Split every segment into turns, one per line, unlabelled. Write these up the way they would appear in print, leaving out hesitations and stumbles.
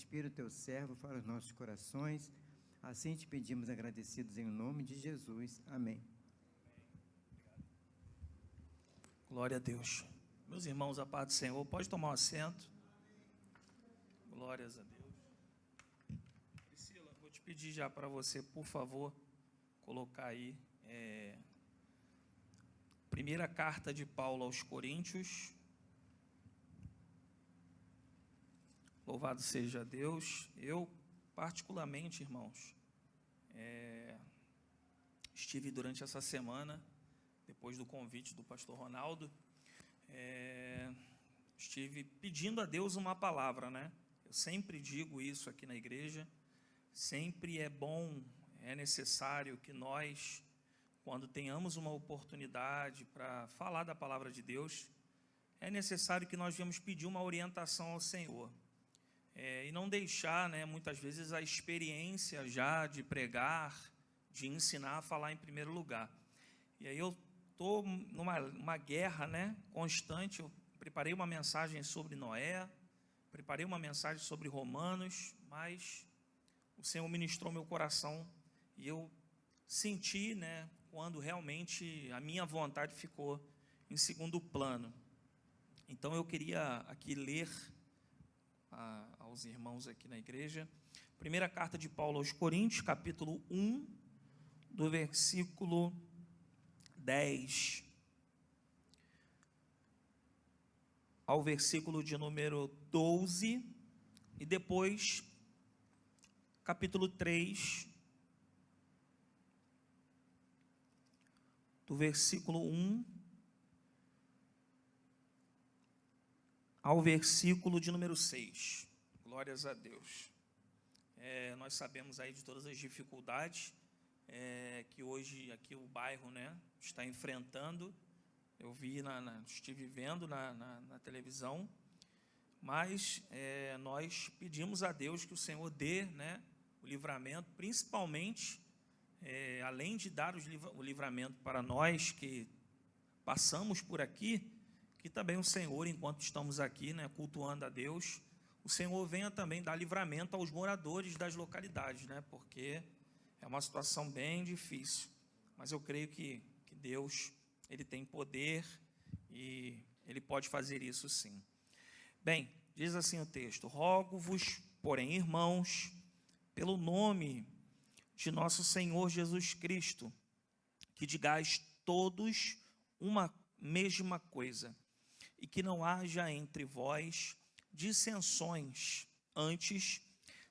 inspira o teu servo para os nossos corações. Assim te pedimos agradecidos em nome de Jesus. Amém.
Glória a Deus. Meus irmãos, a paz do Senhor, pode tomar um assento. Glórias a Deus. Priscila, vou te pedir já para você, por favor, colocar aí primeira carta de Paulo aos Coríntios. Louvado seja Deus. Eu, particularmente, irmãos, estive durante essa semana, depois do convite do pastor Ronaldo, estive pedindo a Deus uma palavra, né? Eu sempre digo isso aqui na igreja, sempre é bom, é necessário que nós, quando tenhamos uma oportunidade para falar da palavra de Deus, é necessário que nós venhamos pedir uma orientação ao Senhor. E não deixar, né, muitas vezes, a experiência já de pregar, de ensinar a falar em primeiro lugar. E aí eu estou numa guerra, né, constante. Eu preparei uma mensagem sobre Noé, preparei uma mensagem sobre Romanos, mas o Senhor ministrou meu coração e eu senti, né, quando realmente a minha vontade ficou em segundo plano. Então eu queria aqui ler aos irmãos aqui na igreja, primeira carta de Paulo aos Coríntios, capítulo 1, do versículo 10 ao versículo de número 12, e depois capítulo 3, do versículo 1 ao versículo de número 6. Glórias a Deus. Nós sabemos aí de todas as dificuldades que hoje aqui o bairro, né, está enfrentando. Eu vi, estive vendo na televisão, mas nós pedimos a Deus que o Senhor dê, né, o livramento, principalmente, além de dar o livramento para nós que passamos por aqui, que também o Senhor, enquanto estamos aqui, né, cultuando a Deus, o Senhor venha também dar livramento aos moradores das localidades, né, porque é uma situação bem difícil. Mas eu creio que Deus, Ele tem poder e Ele pode fazer isso sim. Bem, diz assim o texto: rogo-vos, porém, irmãos, pelo nome de nosso Senhor Jesus Cristo, que digais todos uma mesma coisa, e que não haja entre vós dissensões, antes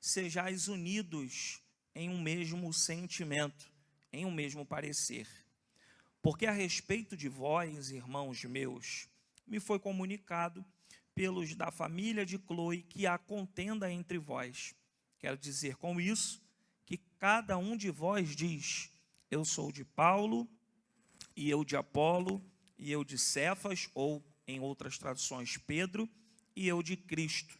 sejais unidos em um mesmo sentimento, em um mesmo parecer. Porque a respeito de vós, irmãos meus, me foi comunicado pelos da família de Cloe que há contenda entre vós. Quero dizer com isso que cada um de vós diz: eu sou de Paulo, e eu de Apolo, e eu de Cefas, ou em outras traduções, Pedro, e eu de Cristo.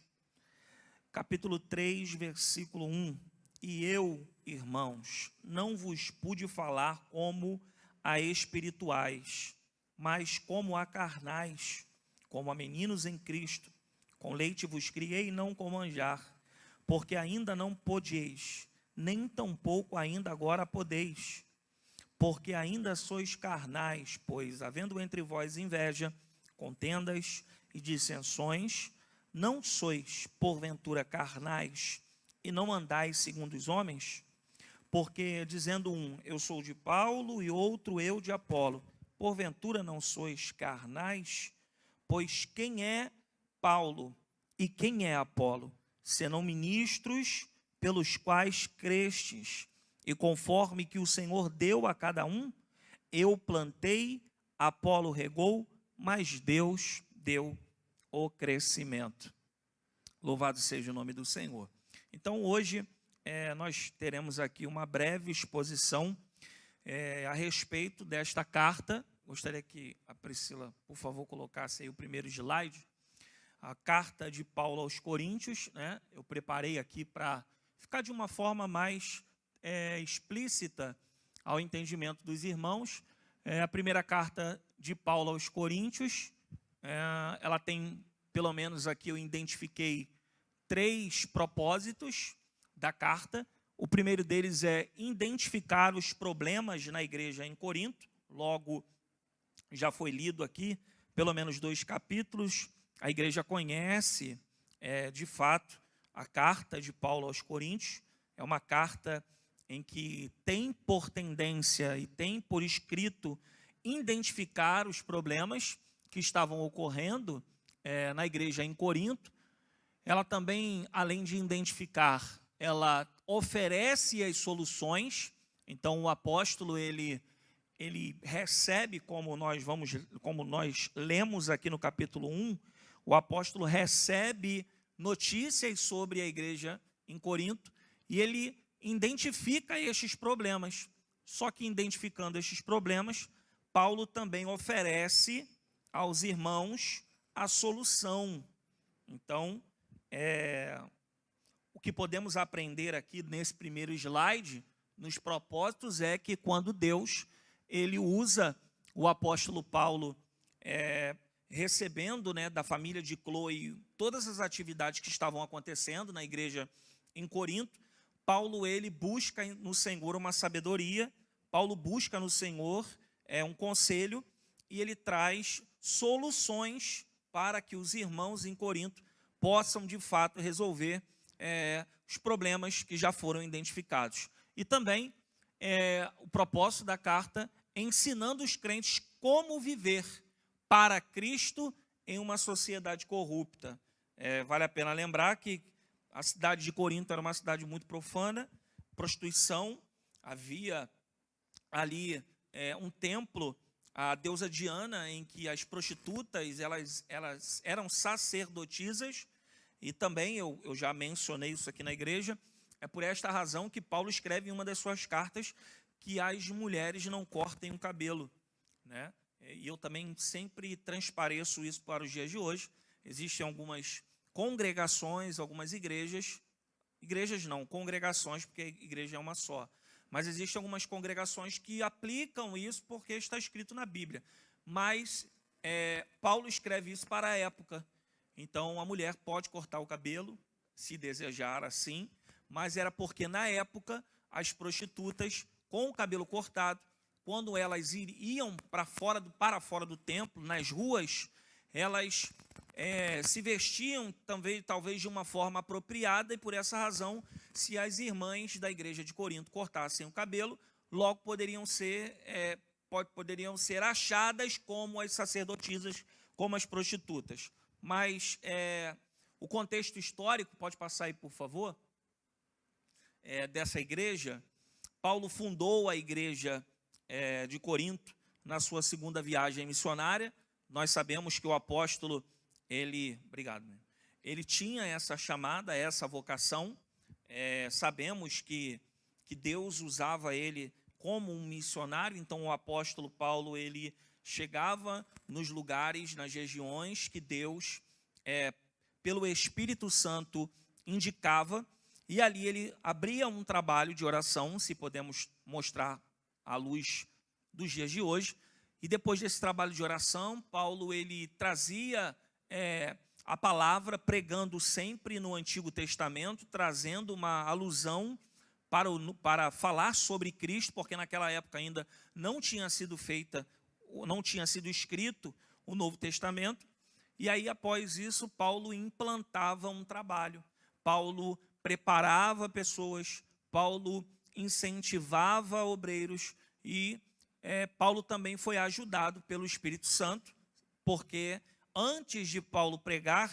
Capítulo 3, versículo 1. E eu, irmãos, não vos pude falar como a espirituais, mas como a carnais, como a meninos em Cristo. Com leite vos criei, não com manjar, porque ainda não podeis, nem tampouco ainda agora podeis, porque ainda sois carnais, pois, havendo entre vós inveja, contendas e dissensões, não sois, porventura, carnais, e não andais segundo os homens? Porque, dizendo um, eu sou de Paulo, e outro, eu de Apolo, porventura não sois carnais? Pois quem é Paulo e quem é Apolo, senão ministros pelos quais crestes, e conforme que o Senhor deu a cada um, eu plantei, Apolo regou, mas Deus deu o crescimento. Louvado seja o nome do Senhor. Então, hoje, nós teremos aqui uma breve exposição a respeito desta carta. Gostaria que a Priscila, por favor, colocasse aí o primeiro slide. A carta de Paulo aos Coríntios, né? Eu preparei aqui para ficar de uma forma mais explícita ao entendimento dos irmãos. A primeira carta de Paulo aos Coríntios, ela tem, pelo menos aqui eu identifiquei, 3 propósitos da carta. O primeiro deles é identificar os problemas na igreja em Corinto. Logo, já foi lido aqui, pelo menos 2 capítulos. A igreja conhece, de fato, a carta de Paulo aos Coríntios. É uma carta em que tem por tendência e tem por escrito identificar os problemas que estavam ocorrendo na igreja em Corinto. Ela também, além de identificar, ela oferece as soluções. Então, o apóstolo, ele recebe, como nós lemos aqui no capítulo 1, o apóstolo recebe notícias sobre a igreja em Corinto e ele identifica estes problemas. Só que, identificando estes problemas, Paulo também oferece aos irmãos a solução. Então, o que podemos aprender aqui nesse primeiro slide, nos propósitos, é que quando Deus ele usa o apóstolo Paulo recebendo, da família de Cloe todas as atividades que estavam acontecendo na igreja em Corinto, Paulo ele busca no Senhor uma sabedoria, Paulo busca no Senhor um conselho, e ele traz soluções para que os irmãos em Corinto possam, de fato, resolver os problemas que já foram identificados. E também o propósito da carta ensinando os crentes como viver para Cristo em uma sociedade corrupta. Vale a pena lembrar que a cidade de Corinto era uma cidade muito profana, prostituição, havia ali um templo, a deusa Diana, em que as prostitutas elas eram sacerdotisas, e também eu já mencionei isso aqui na igreja. É por esta razão que Paulo escreve em uma das suas cartas que as mulheres não cortem o cabelo, E eu também sempre transpareço isso para os dias de hoje. Existem algumas congregações, algumas igrejas não, congregações, porque a igreja é uma só. Mas existem algumas congregações que aplicam isso porque está escrito na Bíblia. Mas Paulo escreve isso para a época. Então, a mulher pode cortar o cabelo, se desejar assim, mas era porque, na época, as prostitutas, com o cabelo cortado, quando elas iam para fora do templo, nas ruas, elas se vestiam talvez de uma forma apropriada, e por essa razão, se as irmãs da igreja de Corinto cortassem o cabelo, logo poderiam ser achadas como as sacerdotisas, como as prostitutas. Mas o contexto histórico, pode passar aí, por favor, dessa igreja. Paulo fundou a igreja de Corinto na sua segunda viagem missionária. Nós sabemos que o apóstolo, ele tinha essa chamada, essa vocação. Sabemos que Deus usava ele como um missionário. Então, o apóstolo Paulo, ele chegava nos lugares, nas regiões que Deus, pelo Espírito Santo, indicava, e ali ele abria um trabalho de oração, se podemos mostrar à luz dos dias de hoje. E depois desse trabalho de oração, Paulo ele trazia a palavra, pregando sempre no Antigo Testamento, trazendo uma alusão para falar sobre Cristo, porque naquela época ainda não tinha sido escrito o Novo Testamento. E aí, após isso, Paulo implantava um trabalho. Paulo preparava pessoas, Paulo incentivava obreiros, e Paulo também foi ajudado pelo Espírito Santo, porque antes de Paulo pregar,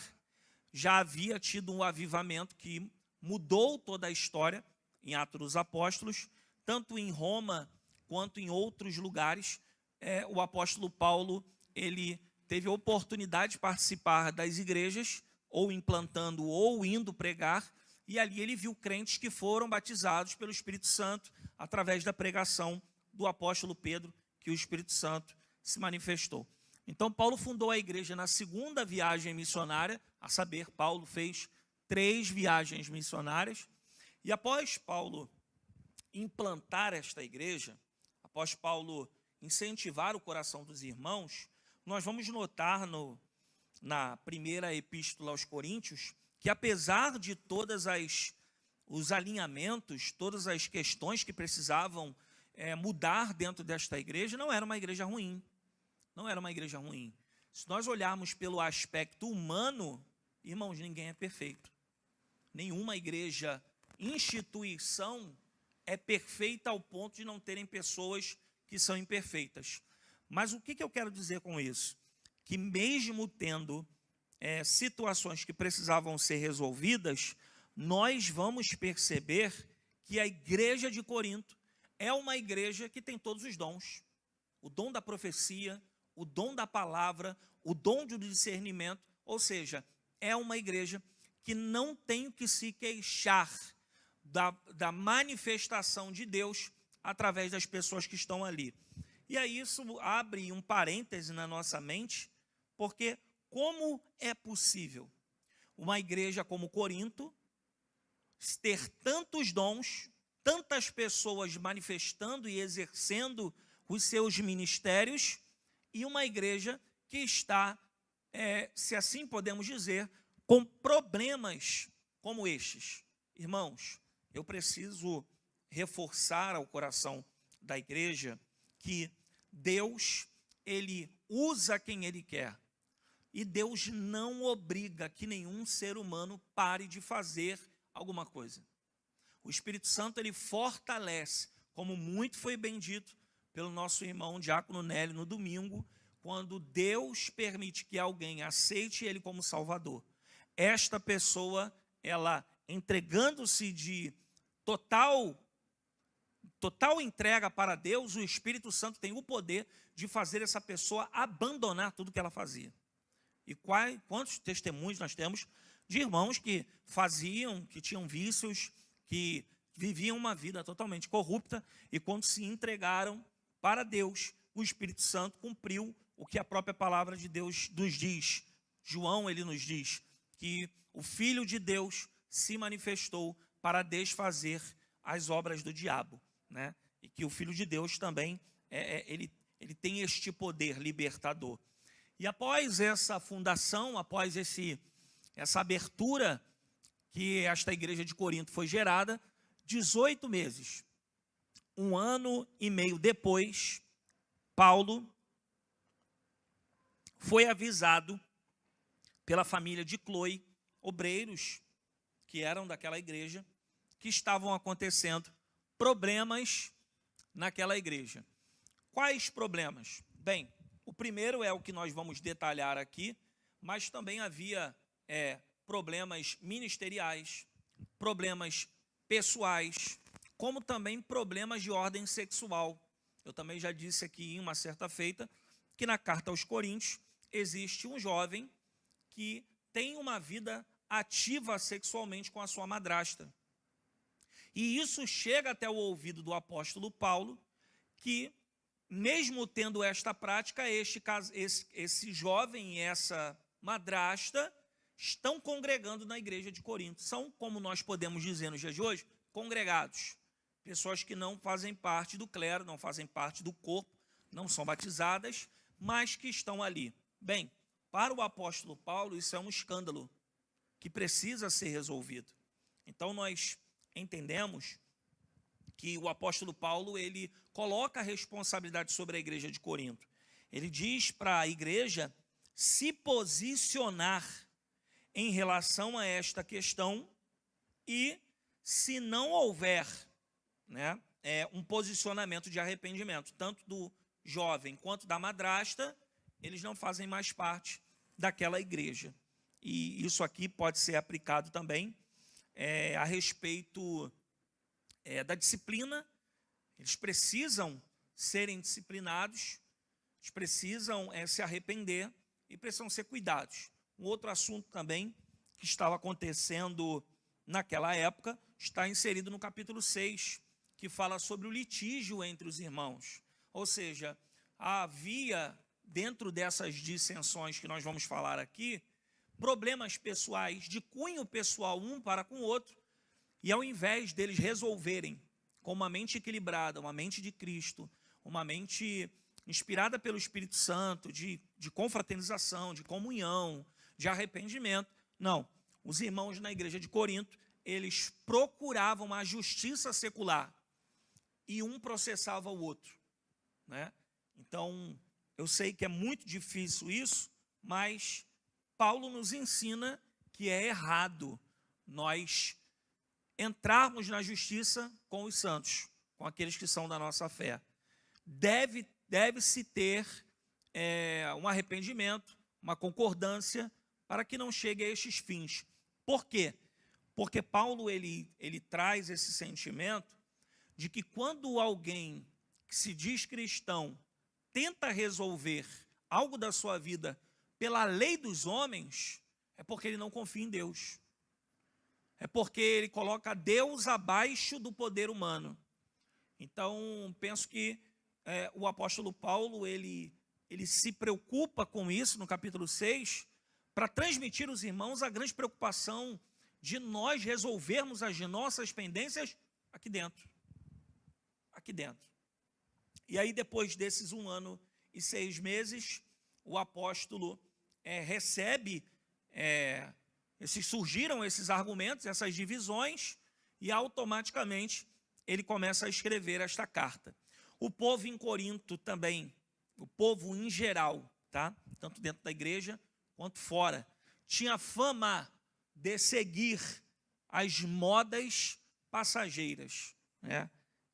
já havia tido um avivamento que mudou toda a história em Atos dos Apóstolos, tanto em Roma quanto em outros lugares. O apóstolo Paulo, ele teve a oportunidade de participar das igrejas, ou implantando ou indo pregar, e ali ele viu crentes que foram batizados pelo Espírito Santo através da pregação do apóstolo Pedro, que o Espírito Santo se manifestou. Então, Paulo fundou a igreja na segunda viagem missionária, a saber, Paulo fez 3 viagens missionárias, e após Paulo implantar esta igreja, após Paulo incentivar o coração dos irmãos, nós vamos notar na primeira epístola aos Coríntios, que apesar de todas os alinhamentos, todas as questões que precisavam mudar dentro desta igreja, não era uma igreja ruim. Não era uma igreja ruim. Se nós olharmos pelo aspecto humano, irmãos, ninguém é perfeito. Nenhuma igreja, instituição, é perfeita ao ponto de não terem pessoas que são imperfeitas. Mas o que eu quero dizer com isso? Que mesmo tendo situações que precisavam ser resolvidas, nós vamos perceber que a igreja de Corinto é uma igreja que tem todos os dons. O dom da profecia, o dom da palavra, o dom do discernimento, ou seja, é uma igreja que não tem o que se queixar da manifestação de Deus através das pessoas que estão ali. E aí isso abre um parêntese na nossa mente, porque como é possível uma igreja como Corinto ter tantos dons, tantas pessoas manifestando e exercendo os seus ministérios, e uma igreja que está, se assim podemos dizer, com problemas como estes? Irmãos, eu preciso reforçar ao coração da igreja que Deus, Ele usa quem Ele quer. E Deus não obriga que nenhum ser humano pare de fazer alguma coisa. O Espírito Santo, ele fortalece, como muito foi bem dito pelo nosso irmão Diácono Nélio no domingo, quando Deus permite que alguém aceite Ele como Salvador. Esta pessoa, ela entregando-se de total entrega para Deus, o Espírito Santo tem o poder de fazer essa pessoa abandonar tudo que ela fazia. E quantos testemunhos nós temos de irmãos que faziam, que tinham vícios, que viviam uma vida totalmente corrupta, e quando se entregaram para Deus, o Espírito Santo cumpriu o que a própria palavra de Deus nos diz. João, ele nos diz que o Filho de Deus se manifestou para desfazer as obras do diabo, né? E que o Filho de Deus também, ele tem este poder libertador. E após essa fundação, após essa abertura que esta igreja de Corinto foi gerada, 18 meses, 1 ano e meio depois, Paulo foi avisado pela família de Cloe, obreiros que eram daquela igreja, que estavam acontecendo problemas naquela igreja. Quais problemas? Bem, o primeiro é o que nós vamos detalhar aqui, mas também havia problemas ministeriais, problemas pessoais, como também problemas de ordem sexual. Eu também já disse aqui em uma certa feita que na carta aos Coríntios existe um jovem que tem uma vida ativa sexualmente com a sua madrasta. E isso chega até o ouvido do apóstolo Paulo, que mesmo tendo esta prática, esse jovem e essa madrasta estão congregando na igreja de Corinto. São, como nós podemos dizer nos dias de hoje, congregados. Pessoas que não fazem parte do clero, não fazem parte do corpo, não são batizadas, mas que estão ali. Bem, para o apóstolo Paulo, isso é um escândalo que precisa ser resolvido. Então, nós entendemos que o apóstolo Paulo, ele coloca a responsabilidade sobre a igreja de Corinto. Ele diz para a igreja se posicionar em relação a esta questão, e se não houver, né, um posicionamento de arrependimento, tanto do jovem quanto da madrasta, eles não fazem mais parte daquela igreja. E isso aqui pode ser aplicado também a respeito da disciplina. Eles precisam serem disciplinados, eles precisam se arrepender e precisam ser cuidados. Um outro assunto também que estava acontecendo naquela época está inserido no capítulo 6, que fala sobre o litígio entre os irmãos. Ou seja, havia, dentro dessas dissensões que nós vamos falar aqui, problemas pessoais, de cunho pessoal um para com o outro, e ao invés deles resolverem com uma mente equilibrada, uma mente de Cristo, uma mente inspirada pelo Espírito Santo, de confraternização, de comunhão, de arrependimento, não. os irmãos na igreja de Corinto, eles procuravam a justiça secular e um processava o outro, né? Então, eu sei que é muito difícil isso, mas Paulo nos ensina que é errado nós entrarmos na justiça com os santos, com aqueles que são da nossa fé. Deve-se ter um arrependimento, uma concordância, para que não chegue a estes fins. Por quê? Porque Paulo ele traz esse sentimento de que quando alguém que se diz cristão tenta resolver algo da sua vida pela lei dos homens, é porque ele não confia em Deus. É porque ele coloca Deus abaixo do poder humano. Então, penso que o apóstolo Paulo, ele se preocupa com isso no capítulo 6, para transmitir aos irmãos a grande preocupação de nós resolvermos as nossas pendências aqui dentro. Aqui dentro. E aí, depois desses 1 ano e 6 meses, o apóstolo recebe, surgiram esses argumentos, essas divisões, e automaticamente ele começa a escrever esta carta. O povo em Corinto também, o povo em geral, tá? Tanto dentro da igreja quanto fora, tinha fama de seguir as modas passageiras, né?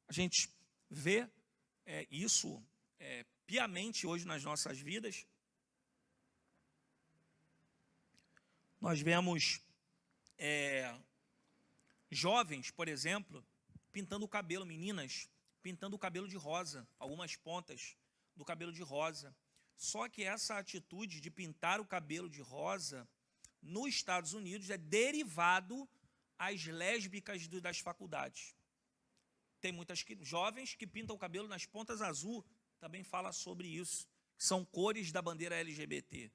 A gente vê isso piamente hoje nas nossas vidas. Nós vemos jovens, por exemplo, pintando o cabelo, meninas pintando o cabelo de rosa, algumas pontas do cabelo de rosa. Só que essa atitude de pintar o cabelo de rosa nos Estados Unidos é derivado às lésbicas das faculdades. Tem muitas jovens que pintam o cabelo nas pontas azul, também fala sobre isso, são cores da bandeira LGBT.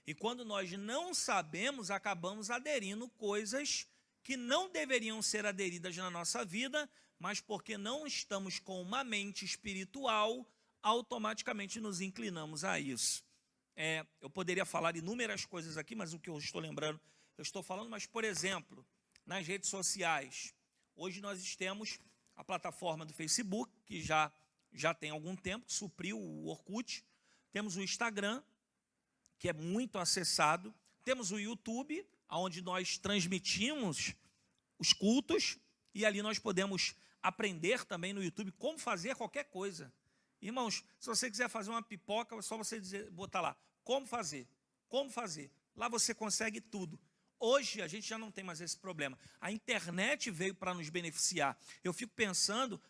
E quando nós não sabemos, acabamos aderindo coisas que não deveriam ser aderidas na nossa vida, mas porque não estamos com uma mente espiritual, automaticamente nos inclinamos a isso. Eu poderia falar inúmeras coisas aqui, mas o que eu estou lembrando, eu estou falando, mas, por exemplo, nas redes sociais, hoje nós temos a plataforma do Facebook, que já tem algum tempo, que supriu o Orkut, temos o Instagram, que é muito acessado, temos o YouTube, onde nós transmitimos os cultos, e ali nós podemos aprender também no YouTube como fazer qualquer coisa. Irmãos, se você quiser fazer uma pipoca, é só você botar lá, como fazer, como fazer. Lá você consegue tudo. Hoje a gente já não tem mais esse problema. A internet veio para nos beneficiar. Eu fico pensando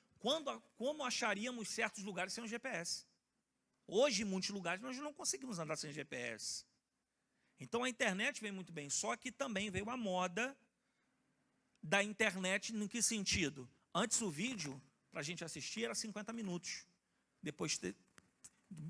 como acharíamos certos lugares sem um GPS. Hoje, em muitos lugares, nós não conseguimos andar sem GPS. Então, a internet veio muito bem. Só que também veio a moda da internet, em que sentido? Antes o vídeo, para a gente assistir, era 50 minutos. Depois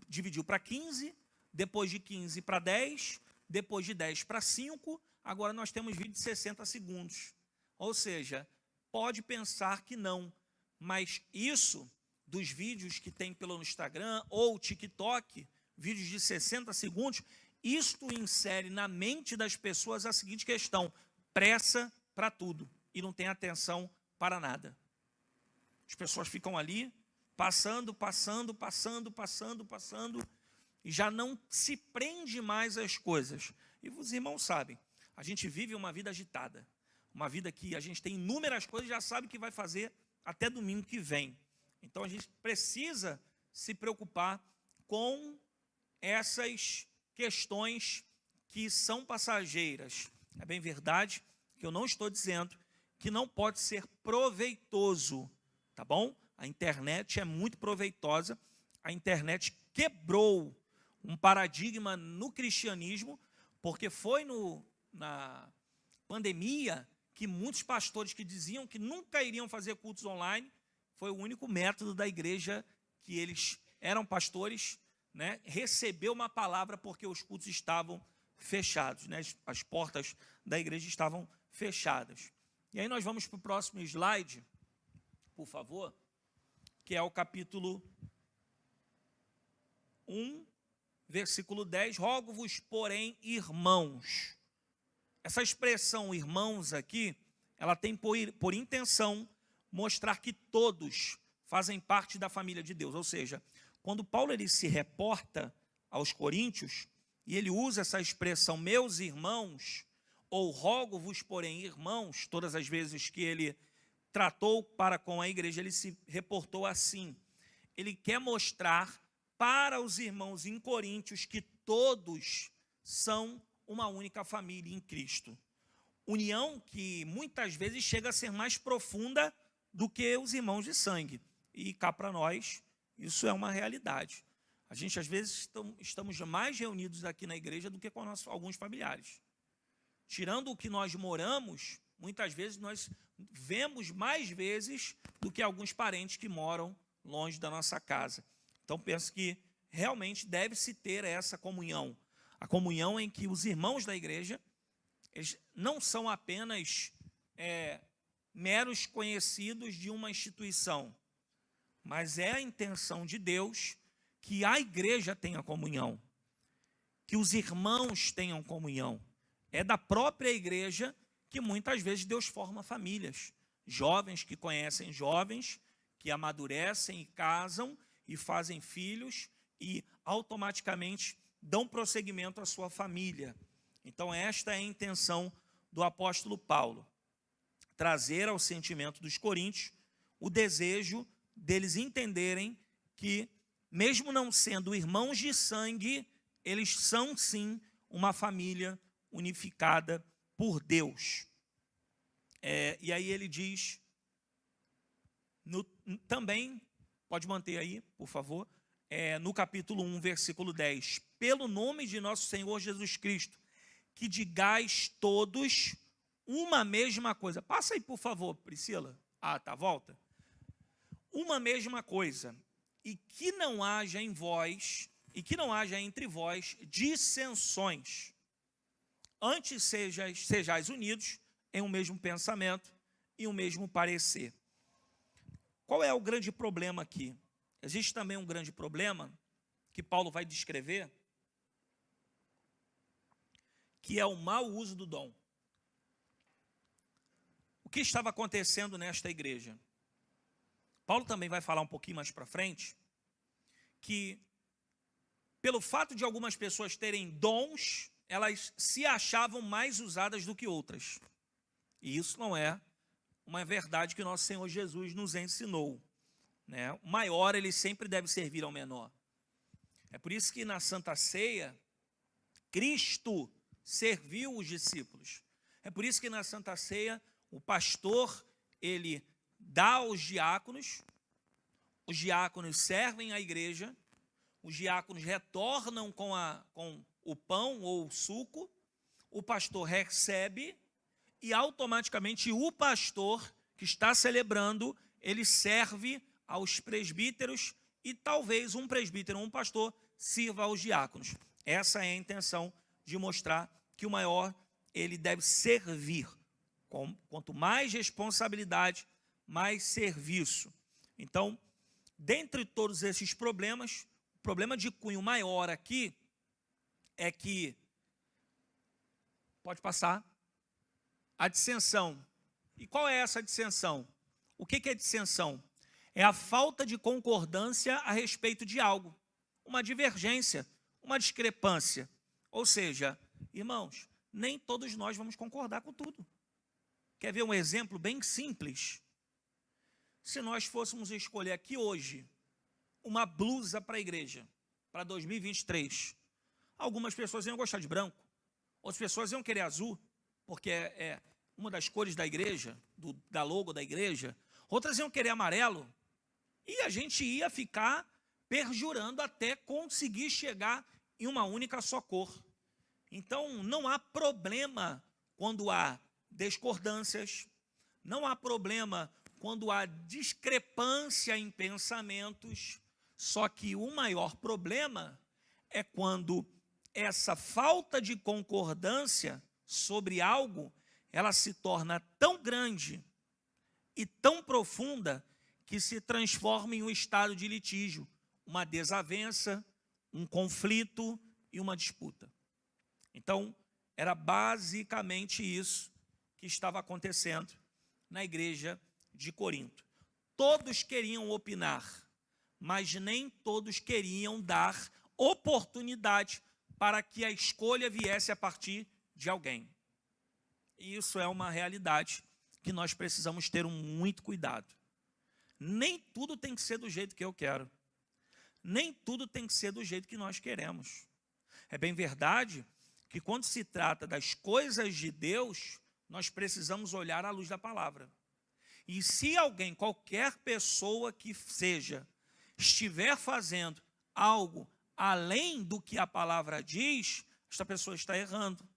dividiu para 15, depois de 15 para 10, depois de 10 para 5, agora nós temos vídeo de 60 segundos. Ou seja, pode pensar que não, mas isso dos vídeos que tem pelo Instagram ou TikTok, vídeos de 60 segundos, isto insere na mente das pessoas a seguinte questão: pressa para tudo e não tem atenção para nada. As pessoas ficam ali, passando, e já não se prende mais às coisas. E os irmãos sabem, a gente vive uma vida agitada, uma vida que a gente tem inúmeras coisas e já sabe que vai fazer até domingo que vem. Então a gente precisa se preocupar com essas questões que são passageiras. É bem verdade que eu não estou dizendo que não pode ser proveitoso, tá bom? A internet é muito proveitosa, a internet quebrou um paradigma no cristianismo, porque foi na pandemia que muitos pastores que diziam que nunca iriam fazer cultos online, foi o único método da igreja que eles eram pastores, né, recebeu uma palavra porque os cultos estavam fechados, né, as portas da igreja estavam fechadas. E aí nós vamos para o próximo slide, por favor, que é o capítulo 1, versículo 10. Rogo-vos, porém, irmãos, Essa expressão irmãos aqui, ela tem por intenção mostrar que todos fazem parte da família de Deus. Ou seja, quando Paulo ele se reporta aos coríntios, e ele usa essa expressão, meus irmãos, ou rogo-vos, porém, irmãos, todas as vezes que ele tratou para com a igreja, ele se reportou assim. Ele quer mostrar para os irmãos em Coríntios que todos são uma única família em Cristo. União que muitas vezes chega a ser mais profunda do que os irmãos de sangue. E cá para nós, isso é uma realidade. A gente às vezes estamos mais reunidos aqui na igreja do que com alguns familiares. Tirando o que nós moramos, muitas vezes nós vemos mais vezes do que alguns parentes que moram longe da nossa casa. Então penso que realmente deve-se ter essa comunhão. A comunhão em que os irmãos da igreja, eles não são apenas meros conhecidos de uma instituição, mas é a intenção de Deus que a igreja tenha comunhão, que os irmãos tenham comunhão. É da própria igreja que muitas vezes Deus forma famílias, jovens que conhecem jovens, que amadurecem e casam e fazem filhos e automaticamente dão prosseguimento à sua família. Então esta é a intenção do apóstolo Paulo, trazer ao sentimento dos coríntios o desejo deles entenderem que, mesmo não sendo irmãos de sangue, eles são sim uma família unificada por Deus. E aí ele diz, também, pode manter aí, por favor, no capítulo 1, versículo 10, pelo nome de nosso Senhor Jesus Cristo, que digais todos uma mesma coisa. Passa aí, por favor, Priscila. Tá, volta. Uma mesma coisa, e que não haja em vós, e que não haja entre vós dissensões. Antes sejais unidos em um mesmo pensamento e um mesmo parecer. Qual é o grande problema aqui? Existe também um grande problema que Paulo vai descrever, que é o mau uso do dom. O que estava acontecendo nesta igreja? Paulo também vai falar um pouquinho mais para frente, que pelo fato de algumas pessoas terem dons, elas se achavam mais usadas do que outras. E isso não é uma verdade que nosso Senhor Jesus nos ensinou. O maior, ele sempre deve servir ao menor. É por isso que na Santa Ceia, Cristo serviu os discípulos. É por isso que na Santa Ceia, o pastor, ele dá aos diáconos, os diáconos servem a igreja, os diáconos retornam com o pão ou o suco, o pastor recebe e automaticamente o pastor que está celebrando, ele serve aos presbíteros e talvez um presbítero ou um pastor sirva aos diáconos. Essa é a intenção de mostrar que o maior, ele deve servir. Quanto mais responsabilidade, mais serviço. Então, dentre todos esses problemas, o problema de cunho maior aqui é que, pode passar, a dissensão. E qual é essa dissensão? O que é dissensão? É a falta de concordância a respeito de algo, uma divergência, uma discrepância. Ou seja, irmãos, nem todos nós vamos concordar com tudo. Quer ver um exemplo bem simples? Se nós fôssemos escolher aqui hoje uma blusa para a igreja, para 2023, algumas pessoas iam gostar de branco, outras pessoas iam querer azul, porque é uma das cores da igreja, da logo da igreja, outras iam querer amarelo, e a gente ia ficar perjurando até conseguir chegar em uma única só cor. Então, não há problema quando há discordâncias, não há problema quando há discrepância em pensamentos, só que o maior problema é quando essa falta de concordância sobre algo, ela se torna tão grande e tão profunda que se transforma em um estado de litígio, uma desavença, um conflito e uma disputa. Então, era basicamente isso que estava acontecendo na igreja de Corinto. Todos queriam opinar, mas nem todos queriam dar oportunidade para que a escolha viesse a partir de alguém. E isso é uma realidade que nós precisamos ter muito cuidado. Nem tudo tem que ser do jeito que eu quero. Nem tudo tem que ser do jeito que nós queremos. É bem verdade que quando se trata das coisas de Deus, nós precisamos olhar à luz da palavra. E se alguém, qualquer pessoa que seja, estiver fazendo algo além do que a palavra diz, esta pessoa está errando.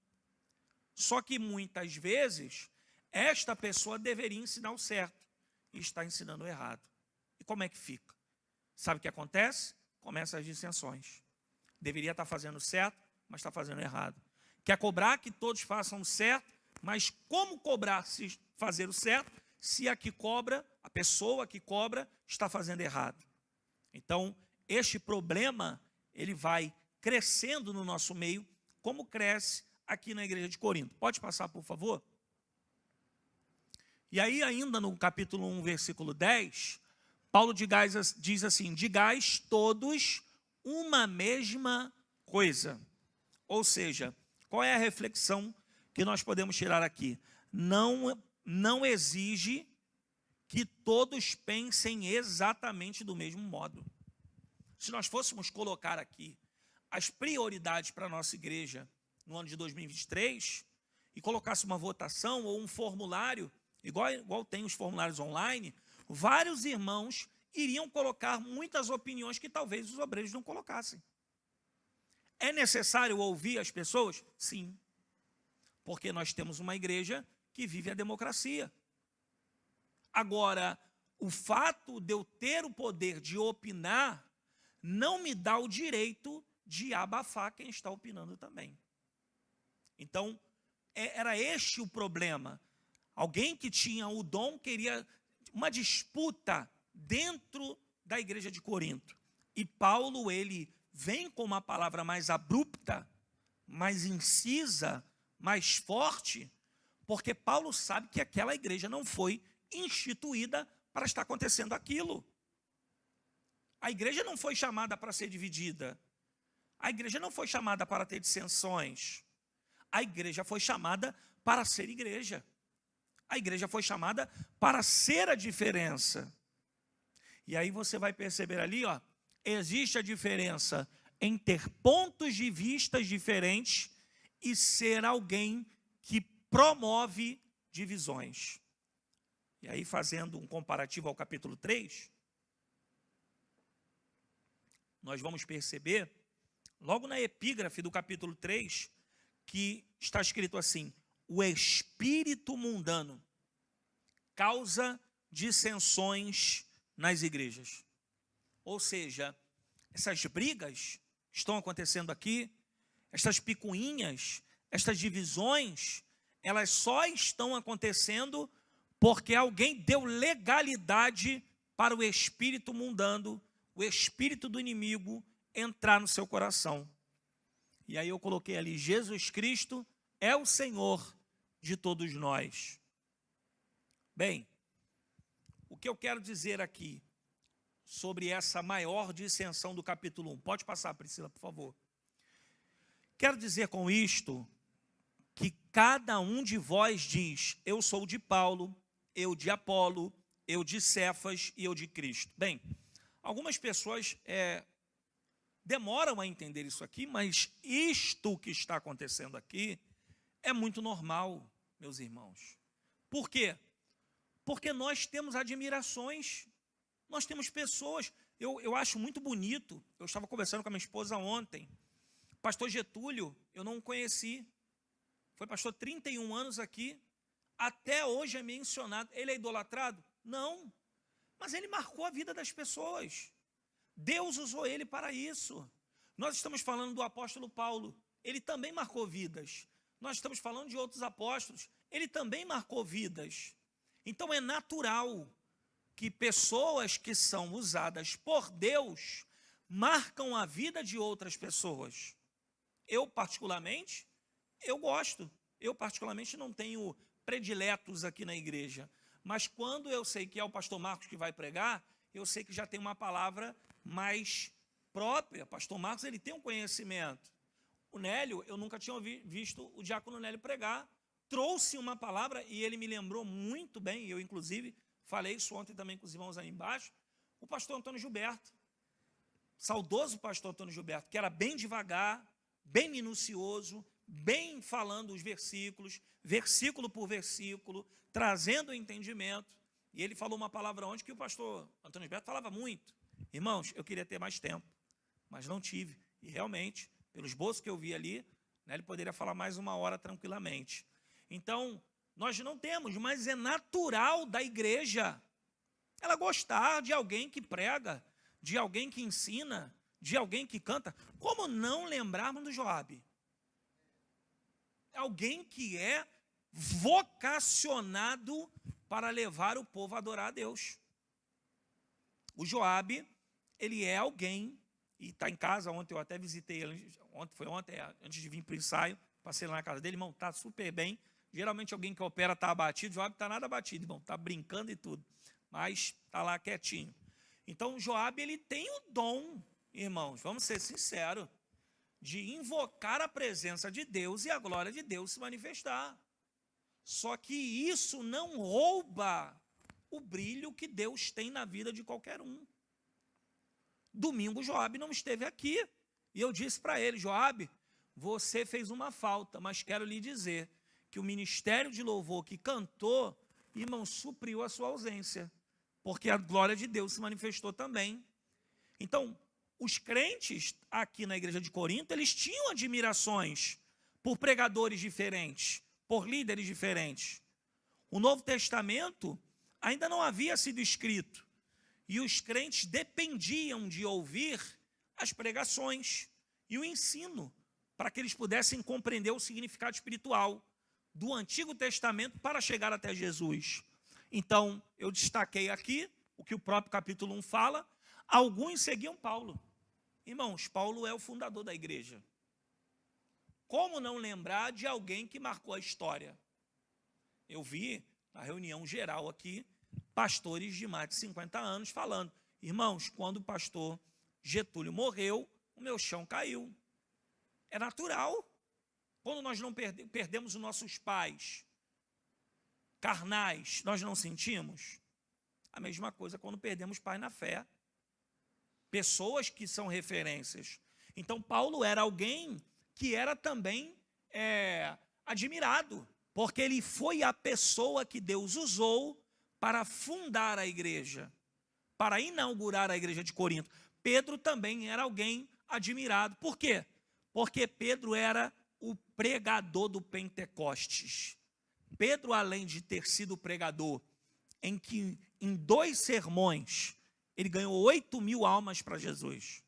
Só que muitas vezes, esta pessoa deveria ensinar o certo e está ensinando o errado. E como é que fica? Sabe o que acontece? Começam as dissensões. Deveria estar fazendo certo, mas está fazendo errado. Quer cobrar que todos façam o certo, mas como cobrar se fazer o certo, se a que cobra, a pessoa que cobra, está fazendo errado? Então, este problema, ele vai crescendo no nosso meio, como cresce aqui na igreja de Corinto. Pode passar, por favor? E aí, ainda no capítulo 1, versículo 10, Paulo diz assim: digais todos uma mesma coisa. Ou seja, qual é a reflexão que nós podemos tirar aqui? Não exige que todos pensem exatamente do mesmo modo. Se nós fôssemos colocar aqui as prioridades para a nossa igreja no ano de 2023 e colocasse uma votação ou um formulário, igual tem os formulários online, vários irmãos iriam colocar muitas opiniões que talvez os obreiros não colocassem. É necessário ouvir as pessoas? Sim. Porque nós temos uma igreja que vive a democracia. Agora, o fato de eu ter o poder de opinar não me dá o direito de abafar quem está opinando também. Então, era este o problema. Alguém que tinha o dom queria uma disputa dentro da igreja de Corinto. E Paulo, ele vem com uma palavra mais abrupta, mais incisa, mais forte, porque Paulo sabe que aquela igreja não foi instituída para estar acontecendo aquilo. A igreja não foi chamada para ser dividida. A igreja não foi chamada para ter dissensões. A igreja foi chamada para ser igreja. A igreja foi chamada para ser a diferença. E aí você vai perceber ali, ó, existe a diferença em ter pontos de vista diferentes e ser alguém que promove divisões. E aí, fazendo um comparativo ao capítulo 3, nós vamos perceber, logo na epígrafe do capítulo 3, que está escrito assim: o espírito mundano causa dissensões nas igrejas. Ou seja, essas brigas estão acontecendo aqui, essas picuinhas, estas divisões, elas só estão acontecendo porque alguém deu legalidade para o espírito mundano, o espírito do inimigo entrar no seu coração. E aí eu coloquei ali: Jesus Cristo é o Senhor de todos nós. Bem, o que eu quero dizer aqui sobre essa maior dissensão do capítulo 1? Pode passar, Priscila, por favor. Quero dizer com isto que cada um de vós diz: eu sou de Paulo, eu de Apolo, eu de Cefas e eu de Cristo. Bem, algumas pessoas demoram a entender isso aqui, mas isto que está acontecendo aqui é muito normal, meus irmãos. Por quê? Porque nós temos admirações, nós temos pessoas. Eu acho muito bonito, eu estava conversando com a minha esposa ontem, pastor Getúlio, eu não o conheci, foi pastor 31 anos aqui, até hoje é mencionado. Ele é idolatrado? Não, mas ele marcou a vida das pessoas. Deus usou ele para isso. Nós estamos falando do apóstolo Paulo, ele também marcou vidas. Nós estamos falando de outros apóstolos, ele também marcou vidas. Então é natural que pessoas que são usadas por Deus marcam a vida de outras pessoas. Eu, particularmente, eu gosto. Eu, particularmente, não tenho prediletos aqui na igreja. Mas quando eu sei que é o pastor Marcos que vai pregar, eu sei que já tem uma palavra mais própria. Pastor Marcos, ele tem um conhecimento. O Nélio, eu nunca tinha visto o diácono Nélio pregar. Trouxe uma palavra e ele me lembrou muito bem, eu, inclusive, falei isso ontem também com os irmãos aí embaixo, o pastor Antônio Gilberto. Saudoso pastor Antônio Gilberto, que era bem devagar, bem minucioso, bem falando os versículos, versículo por versículo, trazendo o entendimento. E ele falou uma palavra ontem que o pastor Antônio Gilberto falava muito. Irmãos, eu queria ter mais tempo, mas não tive. E realmente, pelos esboço que eu vi ali, né, ele poderia falar mais 1 hora tranquilamente. Então, nós não temos, mas é natural da igreja ela gostar de alguém que prega, de alguém que ensina, de alguém que canta. Como não lembrarmos do Joabe? Alguém que é vocacionado para levar o povo a adorar a Deus. O Joabe, ele é alguém, e está em casa, ontem eu até visitei ele, ontem, antes de vir para o ensaio, passei lá na casa dele, irmão, está super bem. Geralmente alguém que opera está abatido, o Joabe está nada abatido, irmão, está brincando e tudo, mas está lá quietinho. Então o Joabe, ele tem o dom, irmãos, vamos ser sinceros, de invocar a presença de Deus e a glória de Deus se manifestar. Só que isso não rouba o brilho que Deus tem na vida de qualquer um. Domingo o Joabe não esteve aqui, e eu disse para ele, Joabe, você fez uma falta, mas quero lhe dizer que o ministério de louvor que cantou, irmão, supriu a sua ausência, porque a glória de Deus se manifestou também. Então, os crentes aqui na igreja de Corinto, eles tinham admirações por pregadores diferentes, por líderes diferentes. O Novo Testamento ainda não havia sido escrito, e os crentes dependiam de ouvir as pregações e o ensino, para que eles pudessem compreender o significado espiritual do Antigo Testamento para chegar até Jesus. Então, eu destaquei aqui o que o próprio capítulo 1 fala. Alguns seguiam Paulo. Irmãos, Paulo é o fundador da igreja. Como não lembrar de alguém que marcou a história? Eu vi na reunião geral aqui, pastores de mais de 50 anos falando, irmãos, quando o pastor Getúlio morreu, o meu chão caiu. É natural. Quando nós não perdemos os nossos pais carnais, nós não sentimos? A mesma coisa quando perdemos pais na fé. Pessoas que são referências. Então, Paulo era alguém que era também admirado, porque ele foi a pessoa que Deus usou para fundar a igreja, para inaugurar a igreja de Corinto. Pedro também era alguém admirado. Por quê? Porque Pedro era o pregador do Pentecostes. Pedro, além de ter sido pregador, em 2 sermões, ele ganhou 8.000 almas para Jesus.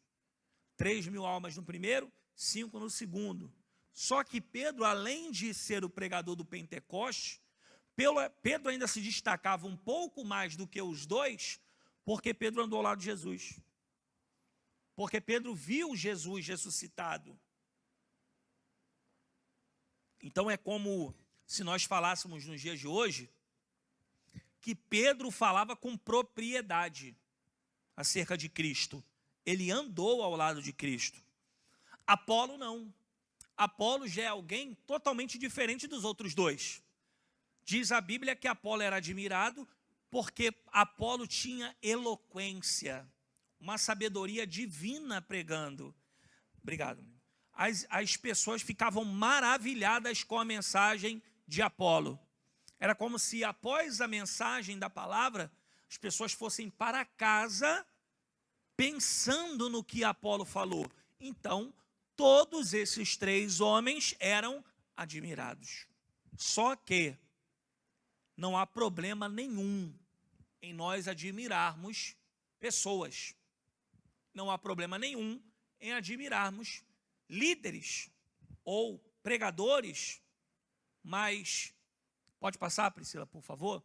3.000 almas no primeiro, 5 no segundo. Só que Pedro, além de ser o pregador do Pentecostes, Pedro ainda se destacava um pouco mais do que os dois, porque Pedro andou ao lado de Jesus. Porque Pedro viu Jesus ressuscitado. Então é como se nós falássemos nos dias de hoje, que Pedro falava com propriedade acerca de Cristo. Ele andou ao lado de Cristo. Apolo não. Apolo já é alguém totalmente diferente dos outros dois. Diz a Bíblia que Apolo era admirado porque Apolo tinha eloquência, uma sabedoria divina pregando. Obrigado. As pessoas ficavam maravilhadas com a mensagem de Apolo. Era como se após a mensagem da palavra, as pessoas fossem para casa pensando no que Apolo falou. Então, todos esses 3 homens eram admirados. Só que não há problema nenhum em nós admirarmos pessoas. Não há problema nenhum em admirarmos líderes ou pregadores, mas, pode passar, Priscila, por favor?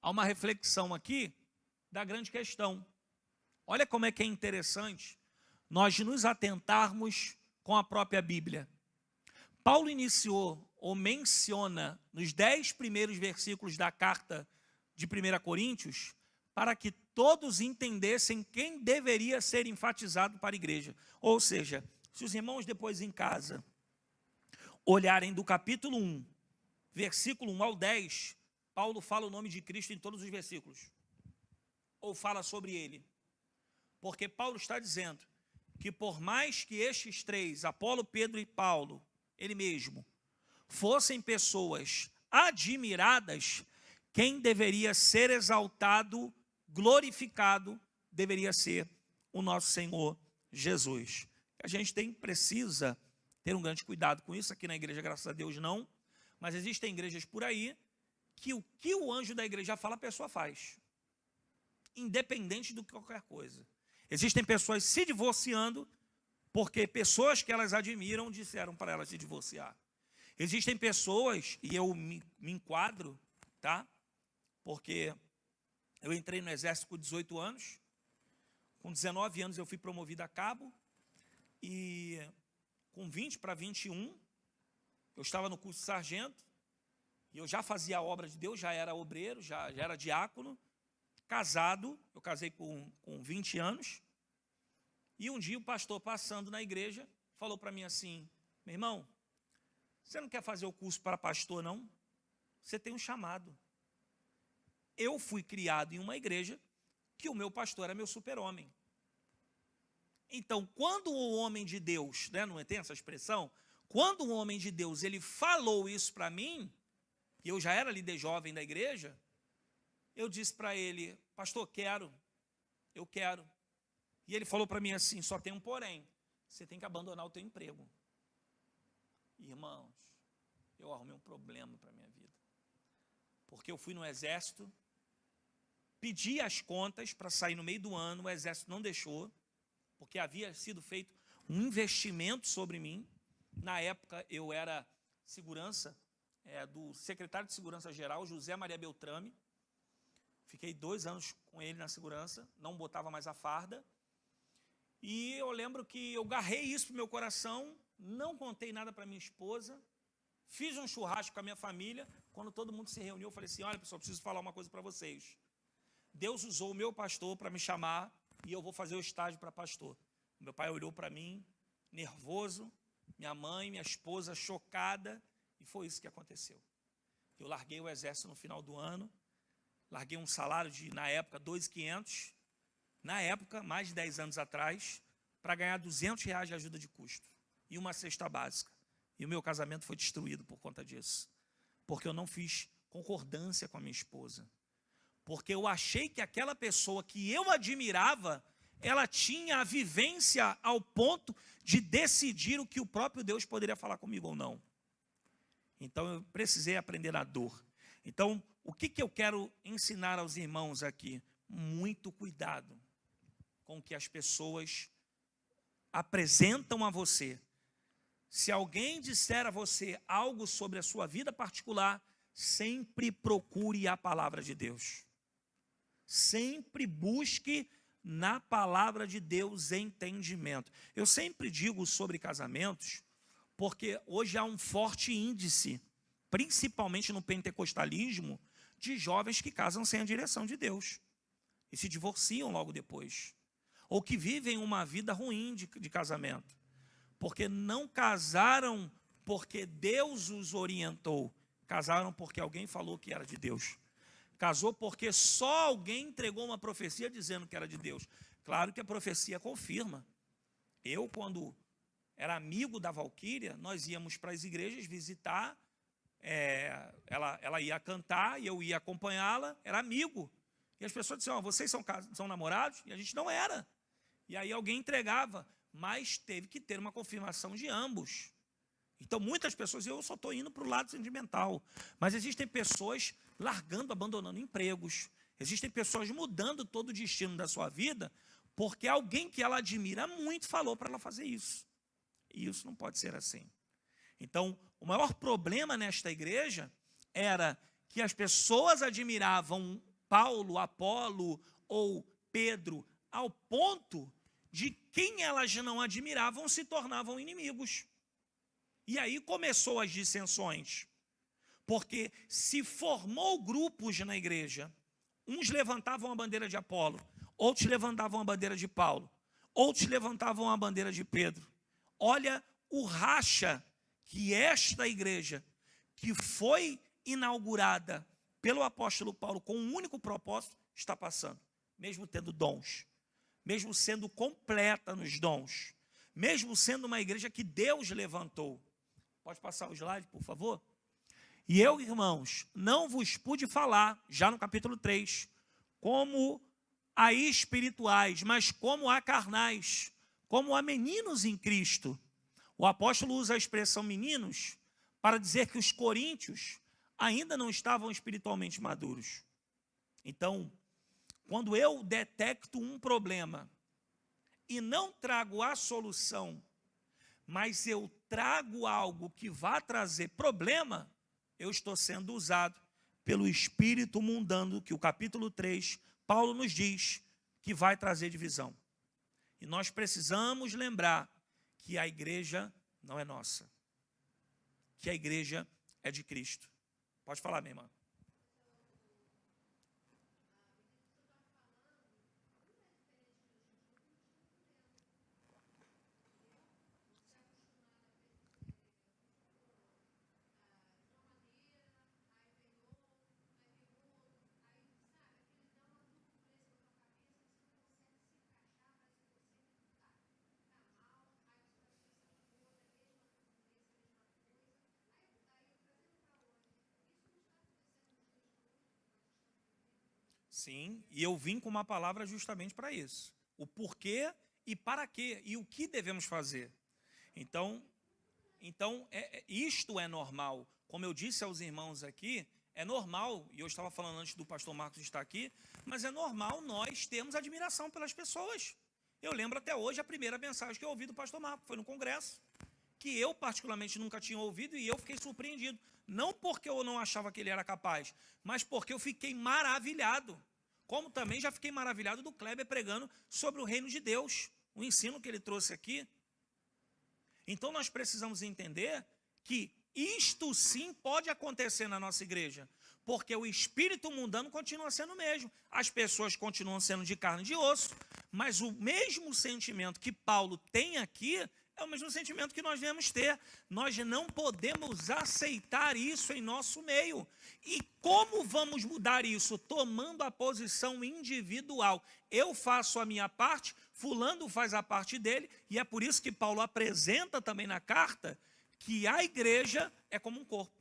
Há uma reflexão aqui da grande questão. Olha como é que é interessante nós nos atentarmos com a própria Bíblia. Paulo iniciou ou menciona nos 10 primeiros versículos da carta de 1 Coríntios para que todos entendessem quem deveria ser enfatizado para a igreja. Ou seja, se os irmãos depois em casa olharem do capítulo 1, versículo 1 ao 10, Paulo fala o nome de Cristo em todos os versículos. Ou fala sobre ele. Porque Paulo está dizendo que por mais que estes três, Apolo, Pedro e Paulo, ele mesmo, fossem pessoas admiradas, quem deveria ser exaltado, glorificado, deveria ser o nosso Senhor Jesus. A gente precisa ter um grande cuidado com isso. Aqui na igreja, graças a Deus, não. Mas existem igrejas por aí que o que o anjo da igreja fala, a pessoa faz. Independente de qualquer coisa. Existem pessoas se divorciando porque pessoas que elas admiram disseram para elas se divorciar. Existem pessoas, e eu me enquadro, tá? Porque eu entrei no exército com 18 anos, com 19 anos eu fui promovido a cabo, e com 20 para 21, eu estava no curso de sargento, e eu já fazia a obra de Deus, já era obreiro, já era diácono, casado, eu casei com 20 anos, e um dia o pastor passando na igreja, falou para mim assim, meu irmão, você não quer fazer o curso para pastor, não? Você tem um chamado. Eu fui criado em uma igreja que o meu pastor era meu super-homem. Então, quando o homem de Deus, né, não tem essa expressão? Quando o homem de Deus, ele falou isso para mim, e eu já era líder jovem da igreja, eu disse para ele, pastor, eu quero. E ele falou para mim assim, só tem um porém, você tem que abandonar o teu emprego. Irmãos, eu arrumei um problema para a minha vida. Porque eu fui no exército, pedi as contas para sair no meio do ano, o exército não deixou, porque havia sido feito um investimento sobre mim. Na época eu era segurança do secretário de Segurança Geral, José Maria Beltrame. Fiquei 2 anos com ele na segurança, não botava mais a farda. E eu lembro que eu garrei isso para o meu coração, não contei nada para minha esposa, fiz um churrasco com a minha família. Quando todo mundo se reuniu, eu falei assim, olha pessoal, preciso falar uma coisa para vocês. Deus usou o meu pastor para me chamar e eu vou fazer o estágio para pastor. Meu pai olhou para mim, nervoso, minha mãe, minha esposa, chocada, e foi isso que aconteceu. Eu larguei o exército no final do ano, larguei um salário de, na época, 2.500, na época, mais de 10 anos atrás, para ganhar R$200 de ajuda de custo e uma cesta básica. E o meu casamento foi destruído por conta disso, porque eu não fiz concordância com a minha esposa. Porque eu achei que aquela pessoa que eu admirava, ela tinha a vivência ao ponto de decidir o que o próprio Deus poderia falar comigo ou não. Então eu precisei aprender na dor. Então, o que eu quero ensinar aos irmãos aqui? Muito cuidado com o que as pessoas apresentam a você. Se alguém disser a você algo sobre a sua vida particular, sempre procure a palavra de Deus. Sempre busque na palavra de Deus entendimento. Eu sempre digo sobre casamentos, porque hoje há um forte índice, principalmente no pentecostalismo, de jovens que casam sem a direção de Deus e se divorciam logo depois, ou que vivem uma vida ruim de casamento, porque não casaram porque Deus os orientou, casaram porque alguém falou que era de Deus. Casou porque só alguém entregou uma profecia dizendo que era de Deus. Claro que a profecia confirma. Eu, quando era amigo da Valquíria, nós íamos para as igrejas visitar, ela ia cantar e eu ia acompanhá-la, era amigo. E as pessoas diziam, vocês são namorados? E a gente não era. E aí alguém entregava, mas teve que ter uma confirmação de ambos. Então muitas pessoas, eu só estou indo para o lado sentimental, mas existem pessoas largando, abandonando empregos, existem pessoas mudando todo o destino da sua vida, porque alguém que ela admira muito falou para ela fazer isso. E isso não pode ser assim. Então, o maior problema nesta igreja era que as pessoas admiravam Paulo, Apolo ou Pedro, ao ponto de quem elas não admiravam se tornavam inimigos. E aí começou as dissensões. Porque se formou grupos na igreja. Uns levantavam a bandeira de Apolo, outros levantavam a bandeira de Paulo, outros levantavam a bandeira de Pedro. Olha o racha que esta igreja, que foi inaugurada pelo apóstolo Paulo com um único propósito, está passando. Mesmo tendo dons, mesmo sendo completa nos dons, mesmo sendo uma igreja que Deus levantou. Pode passar o slide, por favor? E eu, irmãos, não vos pude falar, já no capítulo 3, como a espirituais, mas como a carnais, como a meninos em Cristo. O apóstolo usa a expressão meninos para dizer que os coríntios ainda não estavam espiritualmente maduros. Então, quando eu detecto um problema e não trago a solução, mas eu trago algo que vá trazer problema, eu estou sendo usado pelo espírito mundano, que o capítulo 3, Paulo nos diz que vai trazer divisão. E nós precisamos lembrar que a igreja não é nossa, que a igreja é de Cristo. Pode falar, minha irmã. Sim, e eu vim com uma palavra justamente para isso. O porquê e para quê, e o que devemos fazer. Então isto é normal. Como eu disse aos irmãos aqui, é normal, e eu estava falando antes do pastor Marcos estar aqui, mas é normal nós termos admiração pelas pessoas. Eu lembro até hoje a primeira mensagem que eu ouvi do pastor Marcos, foi no congresso, que eu particularmente nunca tinha ouvido e eu fiquei surpreendido. Não porque eu não achava que ele era capaz, mas porque eu fiquei maravilhado. Como também já fiquei maravilhado do Kleber pregando sobre o reino de Deus, o ensino que ele trouxe aqui. Então nós precisamos entender que isto sim pode acontecer na nossa igreja, porque o espírito mundano continua sendo o mesmo. As pessoas continuam sendo de carne e de osso, mas o mesmo sentimento que Paulo tem aqui é o mesmo sentimento que nós devemos ter. Nós não podemos aceitar isso em nosso meio. E como vamos mudar isso? Tomando a posição individual. Eu faço a minha parte, fulano faz a parte dele, e é por isso que Paulo apresenta também na carta que a igreja é como um corpo.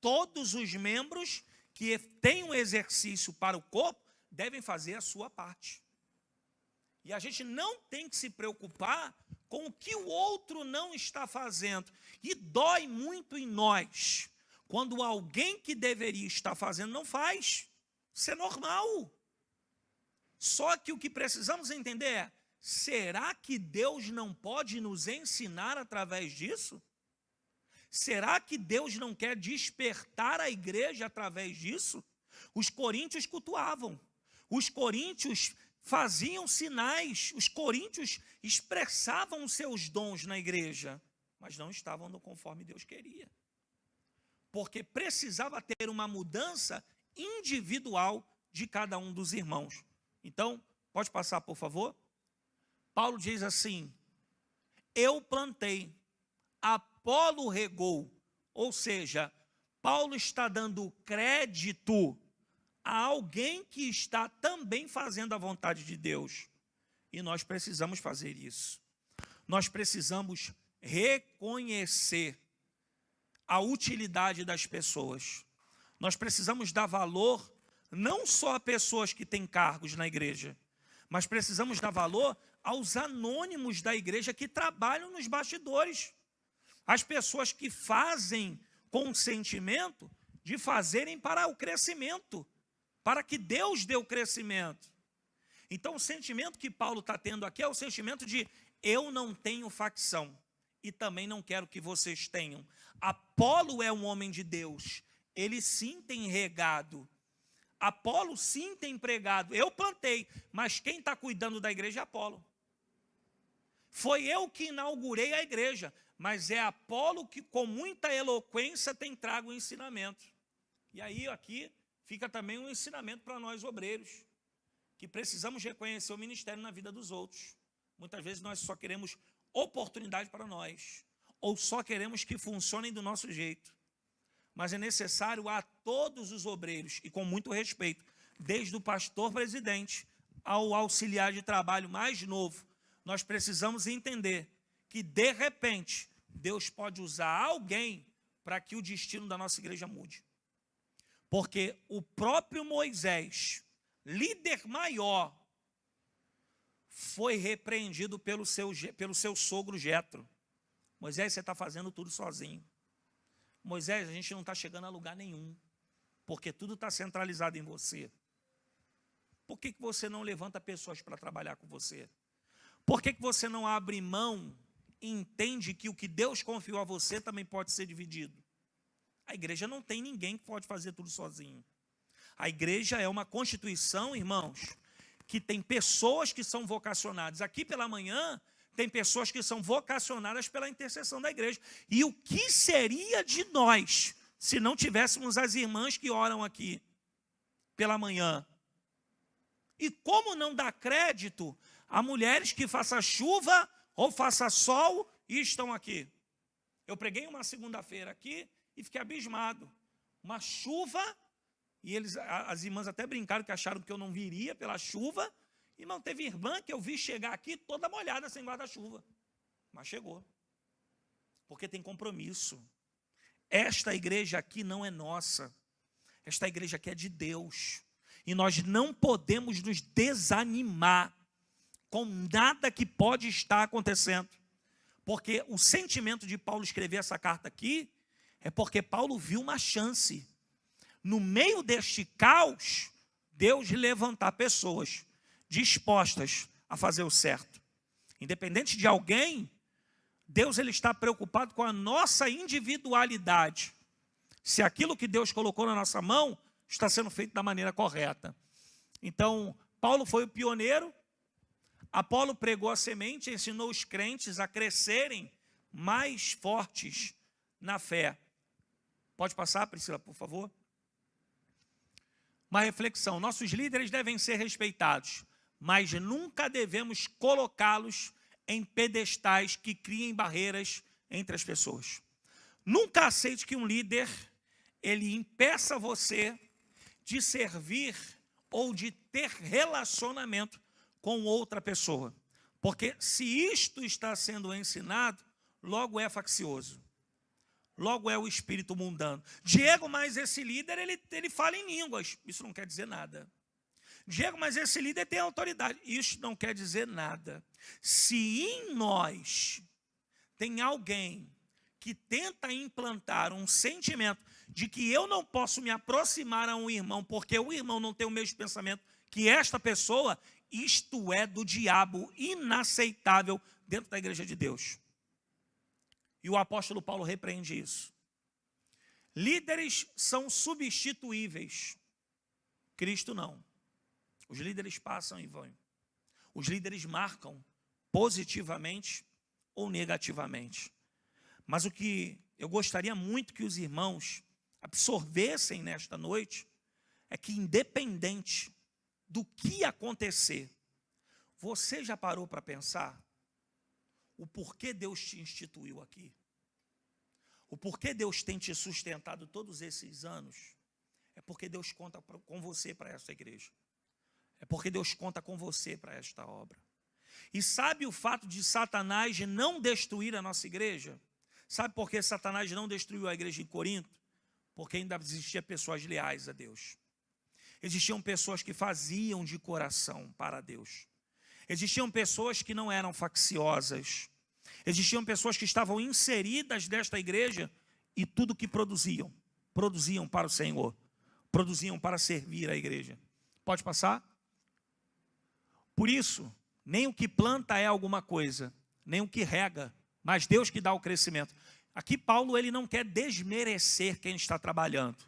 Todos os membros que têm um exercício para o corpo devem fazer a sua parte. E a gente não tem que se preocupar com o que o outro não está fazendo. E dói muito em nós quando alguém que deveria estar fazendo não faz. Isso é normal. Só que o que precisamos entender é, será que Deus não pode nos ensinar através disso? Será que Deus não quer despertar a igreja através disso? Os coríntios cultuavam. Os coríntios faziam sinais, os coríntios expressavam os seus dons na igreja, mas não estavam no conforme Deus queria. Porque precisava ter uma mudança individual de cada um dos irmãos. Então, pode passar, por favor? Paulo diz assim, eu plantei, Apolo regou, ou seja, Paulo está dando crédito a alguém que está também fazendo a vontade de Deus. E nós precisamos fazer isso. Nós precisamos reconhecer a utilidade das pessoas. Nós precisamos dar valor não só a pessoas que têm cargos na igreja, mas precisamos dar valor aos anônimos da igreja que trabalham nos bastidores. As pessoas que fazem com o sentimento de fazerem para o crescimento, para que Deus dê o crescimento. Então o sentimento que Paulo está tendo aqui é o sentimento de eu não tenho facção e também não quero que vocês tenham. Apolo é um homem de Deus, ele sim tem regado. Apolo sim tem pregado, eu plantei, mas quem está cuidando da igreja é Apolo. Foi eu que inaugurei a igreja, mas é Apolo que com muita eloquência tem trago o ensinamento. E aí aqui fica também um ensinamento para nós obreiros, que precisamos reconhecer o ministério na vida dos outros. Muitas vezes nós só queremos oportunidade para nós, ou só queremos que funcionem do nosso jeito. Mas é necessário a todos os obreiros, e com muito respeito, desde o pastor presidente ao auxiliar de trabalho mais novo, nós precisamos entender que, de repente, Deus pode usar alguém para que o destino da nossa igreja mude. Porque o próprio Moisés, líder maior, foi repreendido pelo seu sogro Jetro. Moisés, você está fazendo tudo sozinho. Moisés, a gente não está chegando a lugar nenhum, porque tudo está centralizado em você. Por que você não levanta pessoas para trabalhar com você? Por que você não abre mão e entende que o que Deus confiou a você também pode ser dividido? A igreja não tem ninguém que pode fazer tudo sozinho. A igreja é uma constituição, irmãos, que tem pessoas que são vocacionadas. Aqui pela manhã, tem pessoas que são vocacionadas pela intercessão da igreja. E o que seria de nós se não tivéssemos as irmãs que oram aqui pela manhã? E como não dar crédito a mulheres que faça chuva ou faça sol e estão aqui? Eu preguei uma segunda-feira aqui e fiquei abismado. Uma chuva, e as irmãs até brincaram que acharam que eu não viria pela chuva. Irmão, teve irmã que eu vi chegar aqui toda molhada, sem guarda-chuva. Mas chegou. Porque tem compromisso. Esta igreja aqui não é nossa. Esta igreja aqui é de Deus. E nós não podemos nos desanimar com nada que pode estar acontecendo. Porque o sentimento de Paulo escrever essa carta aqui é porque Paulo viu uma chance. No meio deste caos, Deus levantar pessoas dispostas a fazer o certo. Independente de alguém, Deus ele está preocupado com a nossa individualidade. Se aquilo que Deus colocou na nossa mão está sendo feito da maneira correta. Então, Paulo foi o pioneiro. Apolo pregou a semente, ensinou os crentes a crescerem mais fortes na fé. Pode passar, Priscila, por favor? Uma reflexão. Nossos líderes devem ser respeitados, mas nunca devemos colocá-los em pedestais que criem barreiras entre as pessoas. Nunca aceite que um líder ele impeça você de servir ou de ter relacionamento com outra pessoa. Porque se isto está sendo ensinado, logo é faccioso. Logo é o espírito mundano. Diego, mas esse líder, ele fala em línguas. Isso não quer dizer nada. Diego, mas esse líder tem autoridade. Isso não quer dizer nada. Se em nós tem alguém que tenta implantar um sentimento de que eu não posso me aproximar a um irmão porque o irmão não tem o mesmo pensamento que esta pessoa, isto é do diabo, inaceitável dentro da igreja de Deus. E o apóstolo Paulo repreende isso. Líderes são substituíveis. Cristo não. Os líderes passam e vão. Os líderes marcam positivamente ou negativamente. Mas o que eu gostaria muito que os irmãos absorvessem nesta noite é que, independente do que acontecer, você já parou para pensar o porquê Deus te instituiu aqui? O porquê Deus tem te sustentado todos esses anos? É porque Deus conta com você para esta igreja. É porque Deus conta com você para esta obra. E sabe o fato de Satanás não destruir a nossa igreja? Sabe por que Satanás não destruiu a igreja em Corinto? Porque ainda existiam pessoas leais a Deus. Existiam pessoas que faziam de coração para Deus. Existiam pessoas que não eram facciosas. Existiam pessoas que estavam inseridas nesta igreja e tudo que produziam para o Senhor. Produziam para servir a igreja. Pode passar? Por isso, nem o que planta é alguma coisa, nem o que rega, mas Deus que dá o crescimento. Aqui Paulo ele não quer desmerecer quem está trabalhando,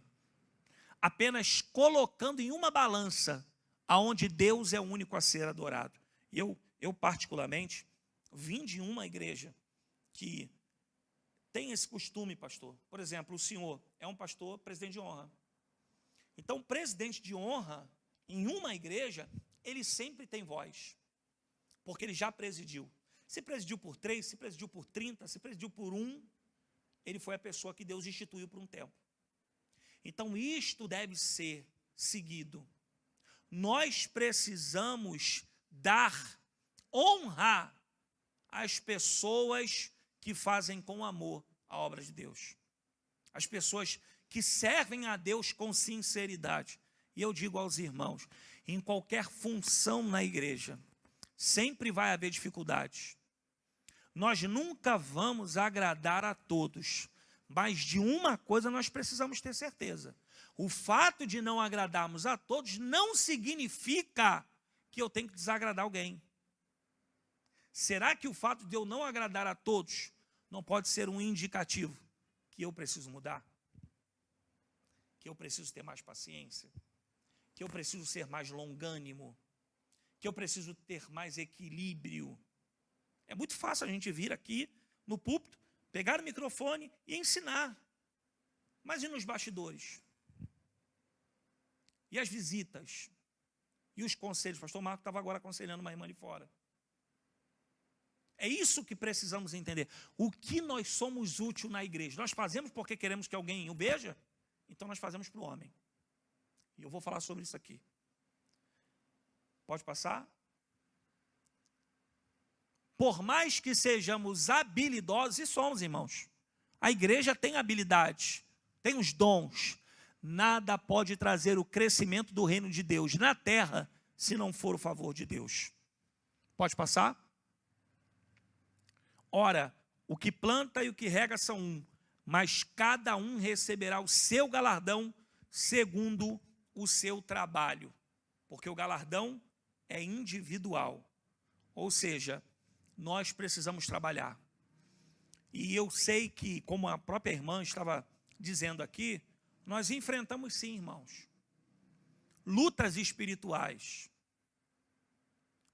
apenas colocando em uma balança aonde Deus é o único a ser adorado. Eu particularmente, vim de uma igreja que tem esse costume, pastor. Por exemplo, o senhor é um pastor presidente de honra. Então, presidente de honra, em uma igreja, ele sempre tem voz, porque ele já presidiu. Se presidiu por 3, se presidiu por 30, se presidiu por 1, ele foi a pessoa que Deus instituiu por um tempo. Então, isto deve ser seguido. Nós precisamos dar honra às pessoas que fazem com amor a obra de Deus. As pessoas que servem a Deus com sinceridade. E eu digo aos irmãos, em qualquer função na igreja, sempre vai haver dificuldades. Nós nunca vamos agradar a todos, mas de uma coisa nós precisamos ter certeza. O fato de não agradarmos a todos não significa que eu tenho que desagradar alguém. Será que o fato de eu não agradar a todos não pode ser um indicativo que eu preciso mudar? Que eu preciso ter mais paciência? Que eu preciso ser mais longânimo? Que eu preciso ter mais equilíbrio? É muito fácil a gente vir aqui no púlpito, pegar o microfone e ensinar. Mas e nos bastidores? E as visitas? E os conselhos? O pastor Marco estava agora aconselhando uma irmã ali fora. É isso que precisamos entender. O que nós somos úteis na igreja? Nós fazemos porque queremos que alguém o beija? Então nós fazemos para o homem. E eu vou falar sobre isso aqui. Pode passar? Por mais que sejamos habilidosos, e somos, irmãos, a igreja tem habilidades, tem os dons. Nada pode trazer o crescimento do reino de Deus na terra, se não for o favor de Deus. Pode passar? Ora, o que planta e o que rega são um, mas cada um receberá o seu galardão segundo o seu trabalho. Porque o galardão é individual. Ou seja, nós precisamos trabalhar. E eu sei que, como a própria irmã estava dizendo aqui, nós enfrentamos sim, irmãos, lutas espirituais.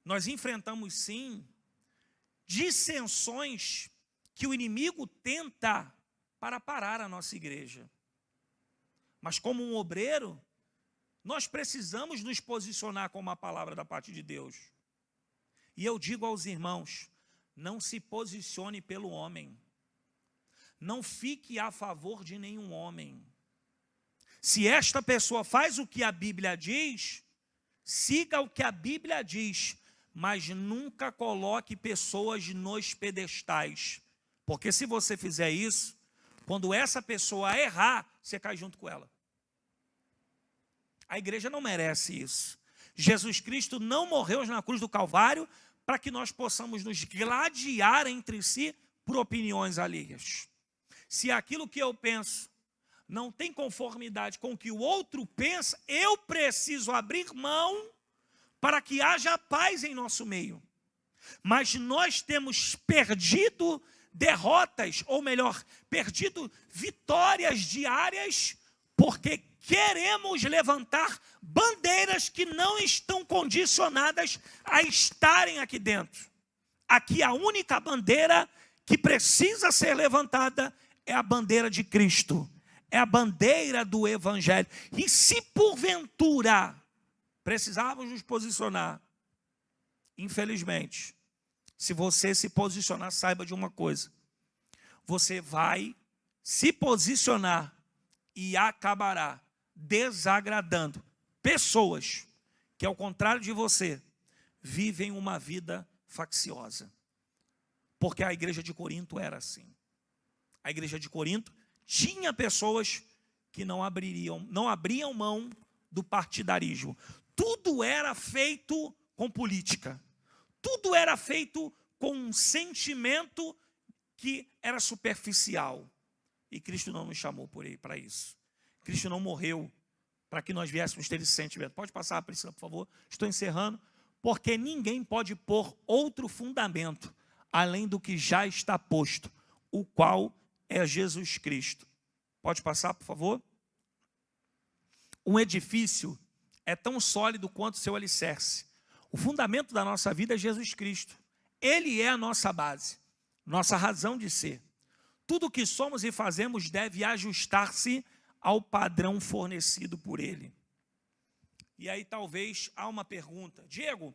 Nós enfrentamos sim dissensões que o inimigo tenta para parar a nossa igreja. Mas como um obreiro, nós precisamos nos posicionar com uma palavra da parte de Deus. E eu digo aos irmãos, não se posicione pelo homem. Não fique a favor de nenhum homem. Se esta pessoa faz o que a Bíblia diz, siga o que a Bíblia diz, mas nunca coloque pessoas nos pedestais. Porque se você fizer isso, quando essa pessoa errar, você cai junto com ela. A igreja não merece isso. Jesus Cristo não morreu na cruz do Calvário para que nós possamos nos gladiar entre si por opiniões alheias. Se aquilo que eu penso não tem conformidade com o que o outro pensa, eu preciso abrir mão para que haja paz em nosso meio. Mas nós temos perdido derrotas, ou melhor, perdido vitórias diárias, porque queremos levantar bandeiras que não estão condicionadas a estarem aqui dentro. Aqui a única bandeira que precisa ser levantada é a bandeira de Cristo, é a bandeira do Evangelho. E se porventura precisávamos nos posicionar, infelizmente, se você se posicionar, saiba de uma coisa: você vai se posicionar e acabará desagradando pessoas que, ao contrário de você, vivem uma vida facciosa. Porque a igreja de Corinto era assim. A igreja de Corinto tinha pessoas que não abriam mão do partidarismo. Tudo era feito com política. Tudo era feito com um sentimento que era superficial. E Cristo não nos chamou para isso. Cristo não morreu para que nós viéssemos ter esse sentimento. Pode passar, Priscila, por favor. Estou encerrando. Porque ninguém pode pôr outro fundamento além do que já está posto, o qual é Jesus Cristo. Pode passar, por favor? Um edifício é tão sólido quanto seu alicerce. O fundamento da nossa vida é Jesus Cristo. Ele é a nossa base, nossa razão de ser. Tudo que somos e fazemos deve ajustar-se ao padrão fornecido por Ele. E aí talvez há uma pergunta: Diego,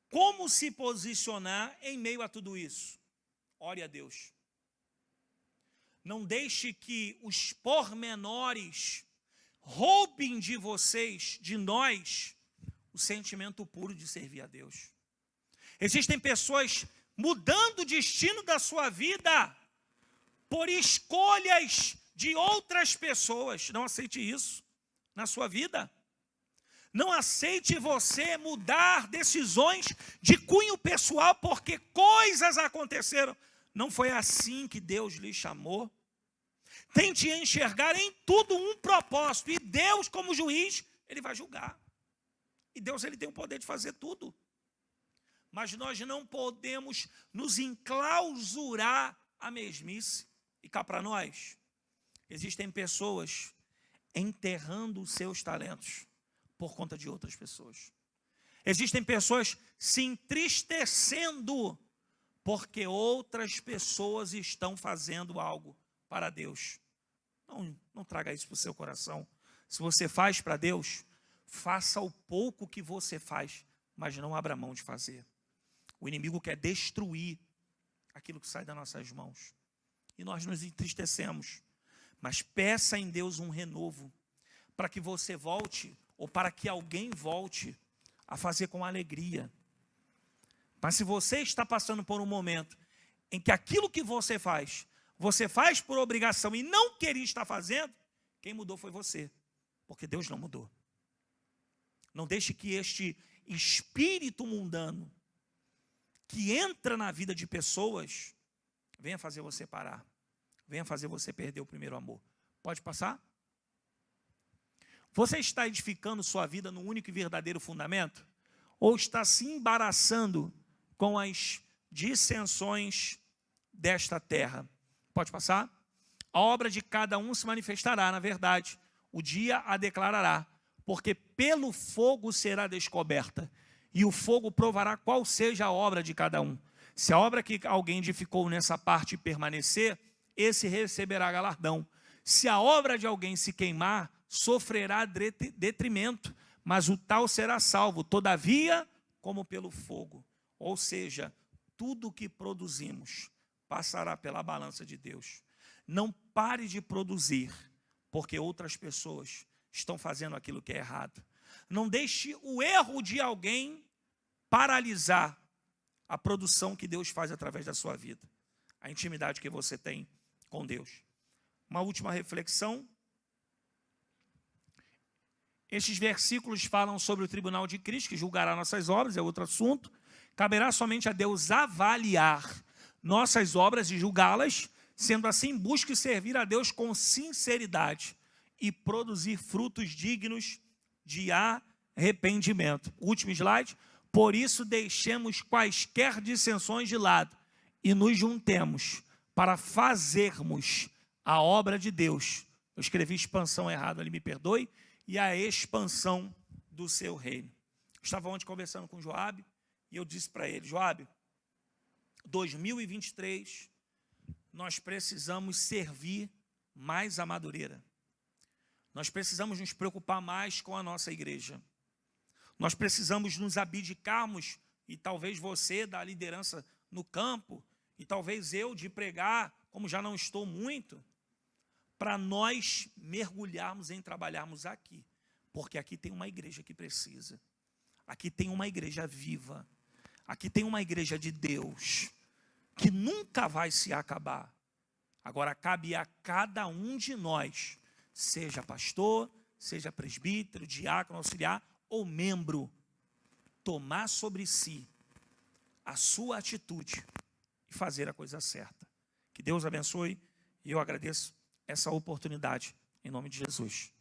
como se posicionar em meio a tudo isso? Ore a Deus. Não deixe que os pormenores roubem de vocês, de nós, o sentimento puro de servir a Deus. Existem pessoas mudando o destino da sua vida por escolhas de outras pessoas. Não aceite isso na sua vida. Não aceite você mudar decisões de cunho pessoal porque coisas aconteceram. Não foi assim que Deus lhe chamou. Tente enxergar em tudo um propósito. E Deus, como juiz, Ele vai julgar. E Deus, Ele tem o poder de fazer tudo. Mas nós não podemos nos enclausurar à mesmice. E cá para nós, existem pessoas enterrando os seus talentos por conta de outras pessoas. Existem pessoas se entristecendo porque outras pessoas estão fazendo algo para Deus. Não traga isso para o seu coração. Se você faz para Deus, faça o pouco que você faz, mas não abra mão de fazer. O inimigo quer destruir aquilo que sai das nossas mãos. E nós nos entristecemos. Mas peça em Deus um renovo, para que você volte, ou para que alguém volte a fazer com alegria. Mas se você está passando por um momento em que aquilo que você faz por obrigação e não queria estar fazendo, quem mudou foi você, porque Deus não mudou. Não deixe que este espírito mundano que entra na vida de pessoas venha fazer você parar, venha fazer você perder o primeiro amor. Pode passar? Você está edificando sua vida no único e verdadeiro fundamento? Ou está se embaraçando com as dissensões desta terra? Pode passar? A obra de cada um se manifestará, na verdade. O dia a declarará, porque pelo fogo será descoberta, e o fogo provará qual seja a obra de cada um. Se a obra que alguém edificou nessa parte permanecer, esse receberá galardão. Se a obra de alguém se queimar, sofrerá detrimento, mas o tal será salvo, todavia, como pelo fogo. Ou seja, tudo o que produzimos passará pela balança de Deus. Não pare de produzir, porque outras pessoas estão fazendo aquilo que é errado. Não deixe o erro de alguém paralisar a produção que Deus faz através da sua vida, a intimidade que você tem com Deus. Uma última reflexão. Estes versículos falam sobre o tribunal de Cristo, que julgará nossas obras, é outro assunto. Caberá somente a Deus avaliar nossas obras e julgá-las, sendo assim, busque servir a Deus com sinceridade e produzir frutos dignos de arrependimento. Último slide. Por isso, deixemos quaisquer dissensões de lado e nos juntemos para fazermos a obra de Deus. Eu escrevi expansão errado ali, me perdoe. E a expansão do seu reino. Estava ontem conversando com Joabe e eu disse para ele: Joabe, 2023 nós precisamos servir mais a Madureira. Nós precisamos nos preocupar mais com a nossa igreja. Nós precisamos nos abdicarmos, e talvez você da liderança no campo, e talvez eu de pregar, como já não estou muito, para nós mergulharmos em trabalharmos aqui. Porque aqui tem uma igreja que precisa. Aqui tem uma igreja viva. Aqui tem uma igreja de Deus, que nunca vai se acabar. Agora cabe a cada um de nós, seja pastor, seja presbítero, diácono, auxiliar ou membro, tomar sobre si a sua atitude e fazer a coisa certa. Que Deus abençoe e eu agradeço essa oportunidade, em nome de Jesus.